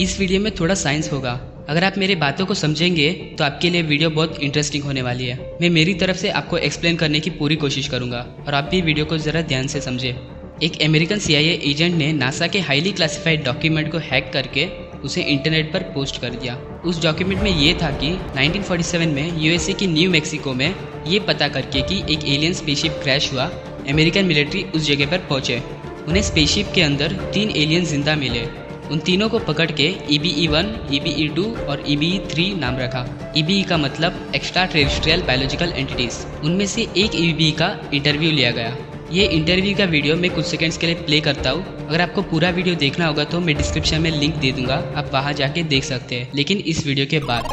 इस वीडियो में थोड़ा साइंस होगा। अगर आप मेरी बातों को समझेंगे तो आपके लिए वीडियो बहुत इंटरेस्टिंग होने वाली है। मैं मेरी तरफ से आपको एक्सप्लेन करने की पूरी कोशिश करूंगा और आप भी वीडियो को ज़रा ध्यान से समझे। एक अमेरिकन CIA एजेंट ने नासा के हाईली क्लासिफाइड डॉक्यूमेंट को हैक करके उसे इंटरनेट पर पोस्ट कर दिया। उस डॉक्यूमेंट में ये था कि 1947 में USA की न्यू मैक्सिको में ये पता करके कि एक एलियन स्पेसशिप क्रैश हुआ, अमेरिकन मिलिट्री उस जगह पर पहुंचे। उन्हें स्पेसशिप के अंदर 3 एलियन जिंदा मिले। उन तीनों को पकड़ के EBE-1, EBE-2 और EBE-3 नाम रखा। EBE का मतलब एक्स्ट्रा टेरेस्ट्रियल बायोलॉजिकल एंटिटीज। उनमें से एक EBE का इंटरव्यू लिया गया। ये इंटरव्यू का वीडियो मैं कुछ सेकंड्स के लिए प्ले करता हूँ। अगर आपको पूरा वीडियो देखना होगा तो मैं डिस्क्रिप्शन में लिंक दे दूंगा, आप वहाँ जाके देख सकते हैं, लेकिन इस वीडियो के बाद।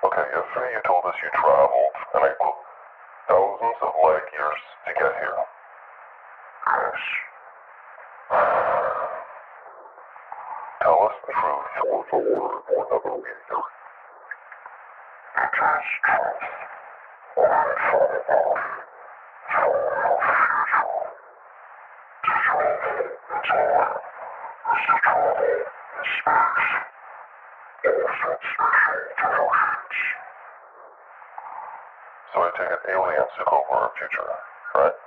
Okay, yesterday you told us you traveled, and I quote, thousands of light years to get here. Yes. Tell us the truth or the word will never be here. It is truth. I saw the body. Saw no future. To travel in time is to travel in space. Different special devotions. So I take it aliens took over our future, right?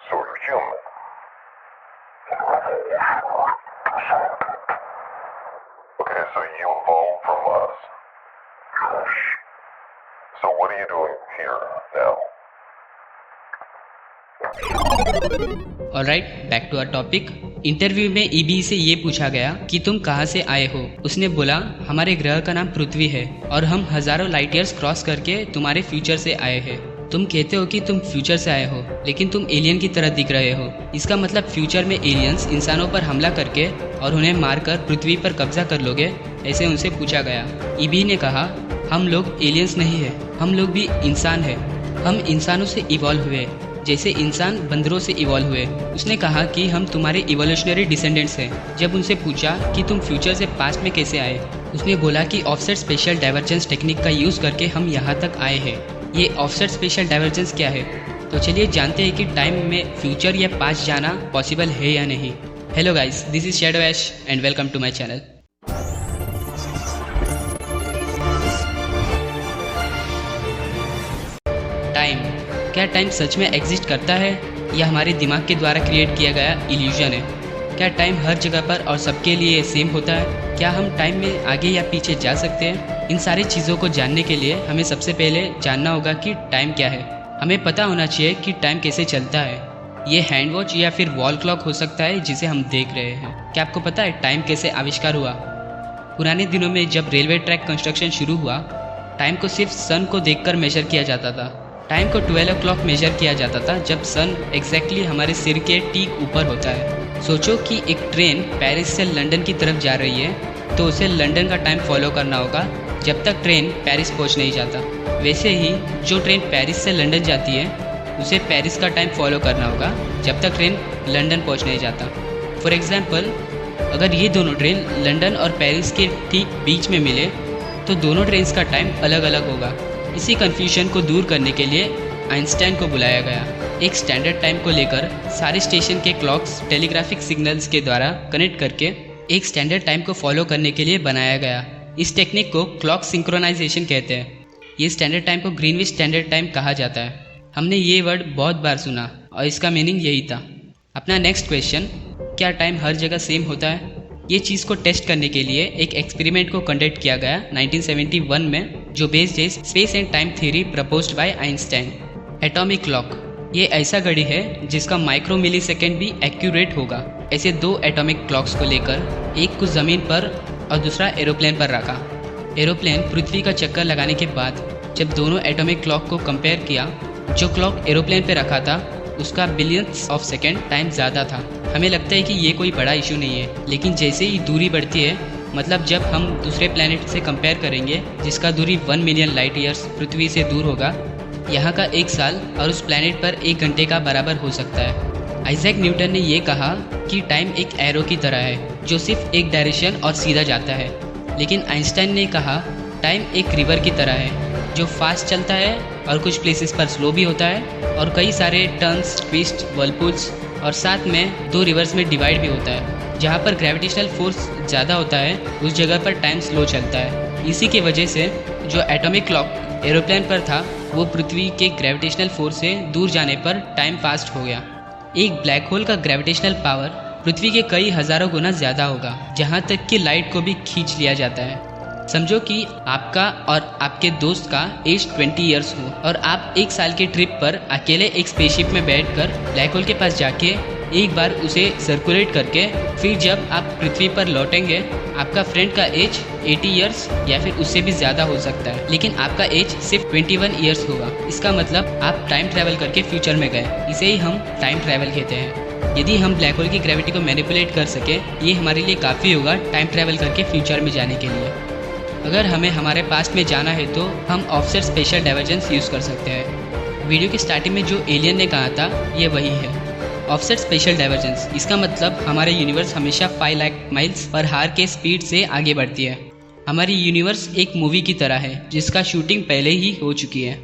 So you're human. Okay, so you evolved from us. Yes. So what are you doing here now? Alright, back to our topic. Interview में EBE से ये पूछा गया कि तुम कहाँ से आए हो। उसने बोला हमारे ग्रह का नाम पृथ्वी है और हम हजारों लाइट ईयर्स क्रॉस करके तुम्हारे फ्यूचर से आए हैं। तुम कहते हो कि तुम फ्यूचर से आए हो, लेकिन तुम एलियन की तरह दिख रहे हो। इसका मतलब फ्यूचर में एलियंस इंसानों पर हमला करके और उन्हें मारकर पृथ्वी पर कब्जा कर लोगे, ऐसे उनसे पूछा गया। EBE ने कहा हम लोग एलियंस नहीं है, हम लोग भी इंसान है। हम इंसानों से इवॉल्व हुए जैसे इंसान बंदरों से इवॉल्व हुए। उसने कहा कि हम तुम्हारे इवोल्यूशनरी डिसेंडेंट्स हैं। जब उनसे पूछा कि तुम फ्यूचर से पास्ट में कैसे आए, उसने बोला कि ऑफसेट स्पेशल डाइवर्जेंस टेक्निक का यूज़ करके हम यहाँ तक आए हैं। ये ऑफसेट स्पेशल डाइवर्जेंस क्या है? तो चलिए जानते हैं कि टाइम में फ्यूचर या पास्ट जाना पॉसिबल है या नहीं। Hello guys, this is Shadow Ash and welcome to my channel. Time, क्या टाइम सच में एग्जिस्ट करता है या हमारे दिमाग के द्वारा क्रिएट किया गया इल्यूजन है? क्या टाइम हर जगह पर और सबके लिए सेम होता है? क्या हम टाइम में आगे या पीछे जा सकते हैं? इन सारी चीज़ों को जानने के लिए हमें सबसे पहले जानना होगा कि टाइम क्या है। हमें पता होना चाहिए कि टाइम कैसे चलता है। ये हैंड वॉच या फिर वॉल क्लॉक हो सकता है जिसे हम देख रहे हैं। क्या आपको पता है टाइम कैसे आविष्कार हुआ? पुराने दिनों में जब रेलवे ट्रैक कंस्ट्रक्शन शुरू हुआ, टाइम को सिर्फ सन को देखकर मेजर किया जाता था। टाइम को 12 o'clock मेजर किया जाता था जब सन एग्जैक्टली हमारे सिर के ठीक ऊपर होता है। सोचो कि एक ट्रेन पेरिस से लंदन की तरफ जा रही है तो उसे लंदन का टाइम फॉलो करना होगा जब तक ट्रेन पेरिस पहुंच नहीं जाता। वैसे ही जो ट्रेन पेरिस से लंदन जाती है उसे पेरिस का टाइम फॉलो करना होगा जब तक ट्रेन लंदन पहुंच नहीं जाता। फॉर एग्जाम्पल, अगर ये दोनों ट्रेन लंदन और पेरिस के ठीक बीच में मिले तो दोनों ट्रेन का टाइम अलग अलग होगा। इसी कन्फ्यूजन को दूर करने के लिए आइंस्टाइन को बुलाया गया। एक स्टैंडर्ड टाइम को लेकर सारे स्टेशन के क्लॉक्स टेलीग्राफिक सिग्नल्स के द्वारा कनेक्ट करके एक स्टैंडर्ड टाइम को फॉलो करने के लिए बनाया गया। इस टेक्निक को क्लॉक सिंक्रोनाइजेशन कहते हैं। ये स्टैंडर्ड टाइम को ग्रीनविच स्टैंडर्ड टाइम कहा जाता है। हमने ये वर्ड बहुत बार सुना और इसका मीनिंग यही था। अपना नेक्स्ट क्वेश्चन, क्या टाइम हर जगह सेम होता है? ये चीज़ को टेस्ट करने के लिए एक एक्सपेरिमेंट को कंडक्ट किया गया 1971 में, जो based is space and time theory proposed by Einstein. Atomic clock, ये ऐसा घड़ी है जिसका माइक्रो मिली सेकेंड भी एक्यूरेट होगा। ऐसे 2 एटॉमिक क्लॉक्स को लेकर एक को ज़मीन पर और दूसरा एरोप्लेन पर रखा। एरोप्लेन पृथ्वी का चक्कर लगाने के बाद जब दोनों एटॉमिक क्लॉक को कंपेयर किया, जो क्लॉक एरोप्लेन पर रखा था उसका बिलियंस ऑफ सेकेंड टाइम ज़्यादा था। हमें लगता है कि ये कोई बड़ा इशू नहीं है, लेकिन जैसे ही दूरी बढ़ती है, मतलब जब हम दूसरे प्लैनेट से कंपेयर करेंगे जिसका दूरी 1 मिलियन लाइट ईयर्स पृथ्वी से दूर होगा, यहाँ का 1 साल और उस प्लैनेट पर 1 घंटे का बराबर हो सकता है। आइजैक न्यूटन ने ये कहा कि टाइम एक एरो की तरह है जो सिर्फ एक डायरेक्शन और सीधा जाता है, लेकिन आइंस्टाइन ने कहा टाइम एक रिवर की तरह है जो फास्ट चलता है और कुछ प्लेसेस पर स्लो भी होता है, और कई सारे टर्न्स, ट्विस्ट, वर्लपूल्स, और साथ में 2 रिवर्स में डिवाइड भी होता है। जहाँ पर ग्रेविटेशनल फोर्स ज़्यादा होता है उस जगह पर टाइम स्लो चलता है। इसी की वजह से जो एटॉमिक क्लॉक एरोप्लेन पर था वो पृथ्वी के ग्रेविटेशनल फोर्स से दूर जाने पर टाइम फास्ट हो गया। एक ब्लैक होल का ग्रेविटेशनल पावर पृथ्वी के कई हज़ारों गुना ज़्यादा होगा, जहाँ तक कि लाइट को भी खींच लिया जाता है। समझो कि आपका और आपके दोस्त का एज 20 इयर्स हो और आप 1 साल के ट्रिप पर अकेले एक स्पेसशिप में बैठकर ब्लैक होल के पास जाके एक बार उसे सर्कुलेट करके फिर जब आप पृथ्वी पर लौटेंगे आपका फ्रेंड का एज 80 इयर्स या फिर उससे भी ज़्यादा हो सकता है, लेकिन आपका एज सिर्फ 21 इयर्स होगा। इसका मतलब आप टाइम ट्रैवल करके फ्यूचर में गए। इसे ही हम टाइम ट्रैवल कहते हैं। यदि हम ब्लैक होल की ग्रेविटी को मैनिपुलेट कर सके ये हमारे लिए काफ़ी होगा टाइम ट्रैवल करके फ्यूचर में जाने के लिए। अगर हमें हमारे पास्ट में जाना है तो हम ऑफसेट स्पेशल डाइवर्जेंस यूज़ कर सकते हैं। वीडियो की स्टार्टिंग में जो एलियन ने कहा था ये वही है, ऑफसेट स्पेशल डाइवर्जेंस। इसका मतलब हमारे यूनिवर्स हमेशा 5 लाख माइल्स पर हार के स्पीड से आगे बढ़ती है। हमारी यूनिवर्स एक मूवी की तरह है जिसका शूटिंग पहले ही हो चुकी है।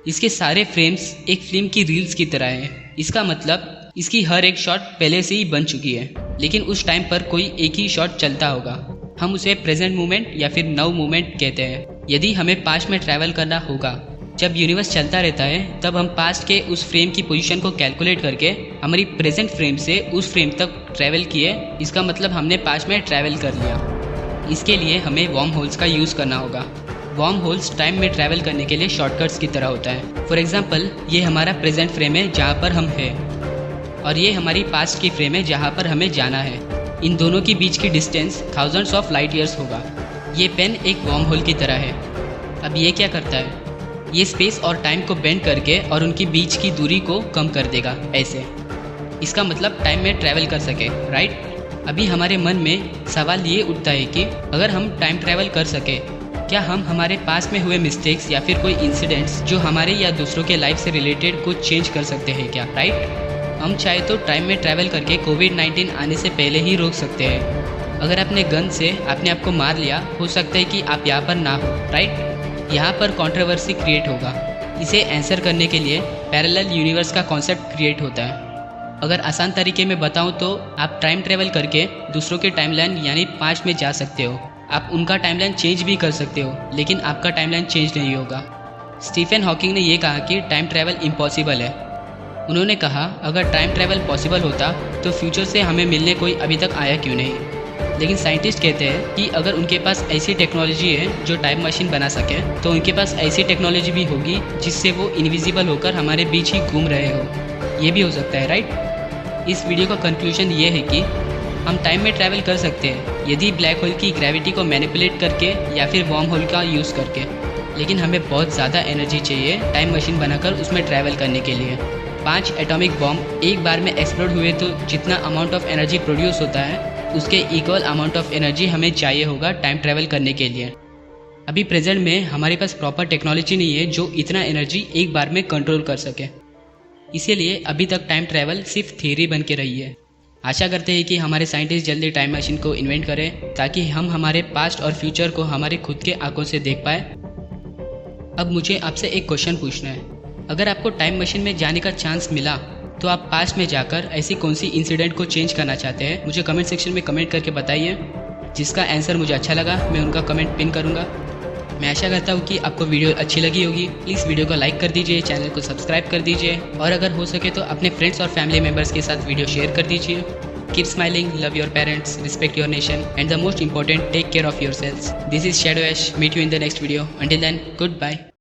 इसके सारे फ्रेम्स एक फिल्म की रील्स की तरह है। इसका मतलब इसकी हर एक शॉट पहले से ही बन चुकी है, लेकिन उस टाइम पर कोई एक ही शॉट चलता होगा। हम उसे प्रेजेंट मोमेंट या फिर नाउ मोमेंट कहते हैं। यदि हमें पास्ट में ट्रैवल करना होगा, जब यूनिवर्स चलता रहता है तब हम पास्ट के उस फ्रेम की पोजीशन को कैलकुलेट करके हमारी प्रेजेंट फ्रेम से उस फ्रेम तक ट्रैवल किए। इसका मतलब हमने पास्ट में ट्रैवल कर लिया। इसके लिए हमें वॉर्म होल्स का यूज़ करना होगा। वॉर्म होल्स टाइम में ट्रैवल करने के लिए शॉर्टकट्स की तरह होता है। फॉर एग्जाम्पल ये हमारा प्रेजेंट फ्रेम है जहाँ पर हम हैं, और ये हमारी पास्ट की फ्रेम है जहाँ पर हमें जाना है। इन दोनों के बीच की distance thousands of light years होगा। ये पेन एक वॉर्म होल की तरह है। अब ये क्या करता है, ये स्पेस और टाइम को बेंड करके और उनके बीच की दूरी को कम कर देगा ऐसे। इसका मतलब टाइम में ट्रैवल कर सके, राइट। अभी हमारे मन में सवाल ये उठता है कि अगर हम टाइम ट्रैवल कर सके, क्या हम हमारे पास में हुए मिस्टेक्स या फिर कोई इंसिडेंट्स जो हमारे या दूसरों के लाइफ से रिलेटेड कुछ चेंज कर सकते हैं क्या, राइट। हम चाहे तो टाइम में ट्रैवल करके कोविड-19 आने से पहले ही रोक सकते हैं। अगर अपने गन से अपने आप को मार लिया, हो सकता है कि आप यहाँ पर ना हो, राइट। यहाँ पर कंट्रोवर्सी क्रिएट होगा। इसे आंसर करने के लिए पैरेलल यूनिवर्स का कॉन्सेप्ट क्रिएट होता है। अगर आसान तरीके में बताऊँ तो आप टाइम ट्रैवल करके दूसरों के टाइमलाइन यानी 5 में जा सकते हो। आप उनका टाइमलाइन चेंज भी कर सकते हो, लेकिन आपका टाइमलाइन चेंज नहीं होगा। स्टीफन हॉकिंग ने यह कहा कि टाइम ट्रैवल इम्पॉसिबल है। उन्होंने कहा अगर टाइम ट्रैवल पॉसिबल होता तो फ्यूचर से हमें मिलने कोई अभी तक आया क्यों नहीं। लेकिन साइंटिस्ट कहते हैं कि अगर उनके पास ऐसी टेक्नोलॉजी है जो टाइम मशीन बना सके तो उनके पास ऐसी टेक्नोलॉजी भी होगी जिससे वो इनविजिबल होकर हमारे बीच ही घूम रहे हो। ये भी हो सकता है, राइट। इस वीडियो का कंक्लूजन ये है कि हम टाइम में ट्रैवल कर सकते हैं यदि ब्लैक होल की ग्रेविटी को मैनिपुलेट करके या फिर वॉर्म होल का यूज़ करके, लेकिन हमें बहुत ज़्यादा एनर्जी चाहिए टाइम मशीन बनाकर उसमें ट्रैवल करने के लिए। 5 एटॉमिक बॉम्ब एक बार में एक्सप्लोड हुए तो जितना अमाउंट ऑफ एनर्जी प्रोड्यूस होता है उसके इक्वल अमाउंट ऑफ एनर्जी हमें चाहिए होगा टाइम ट्रैवल करने के लिए। अभी प्रेजेंट में हमारे पास प्रॉपर टेक्नोलॉजी नहीं है जो इतना एनर्जी एक बार में कंट्रोल कर सके। इसीलिए अभी तक टाइम ट्रैवल सिर्फ थियरी बन के रही है। आशा करते हैं कि हमारे साइंटिस्ट जल्दी टाइम मशीन को इन्वेंट करें ताकि हम हमारे पास्ट और फ्यूचर को हमारे खुद के आंखों से देख पाए। अब मुझे आपसे एक क्वेश्चन पूछना है, अगर आपको टाइम मशीन में जाने का चांस मिला तो आप पास्ट में जाकर ऐसी कौन सी इंसिडेंट को चेंज करना चाहते हैं, मुझे कमेंट सेक्शन में कमेंट करके बताइए। जिसका आंसर मुझे अच्छा लगा मैं उनका कमेंट पिन करूँगा। मैं आशा करता हूँ कि आपको वीडियो अच्छी लगी होगी। प्लीज़ वीडियो को लाइक कर दीजिए, चैनल को सब्सक्राइब कर दीजिए और अगर हो सके तो अपने फ्रेंड्स और फैमिली मेम्बर्स के साथ वीडियो शेयर कर दीजिए। Keep smiling, love your parents, respect your nation and the most important, take care of your selves. This is Shadow Ash, meet you in the next video. Until then, good bye.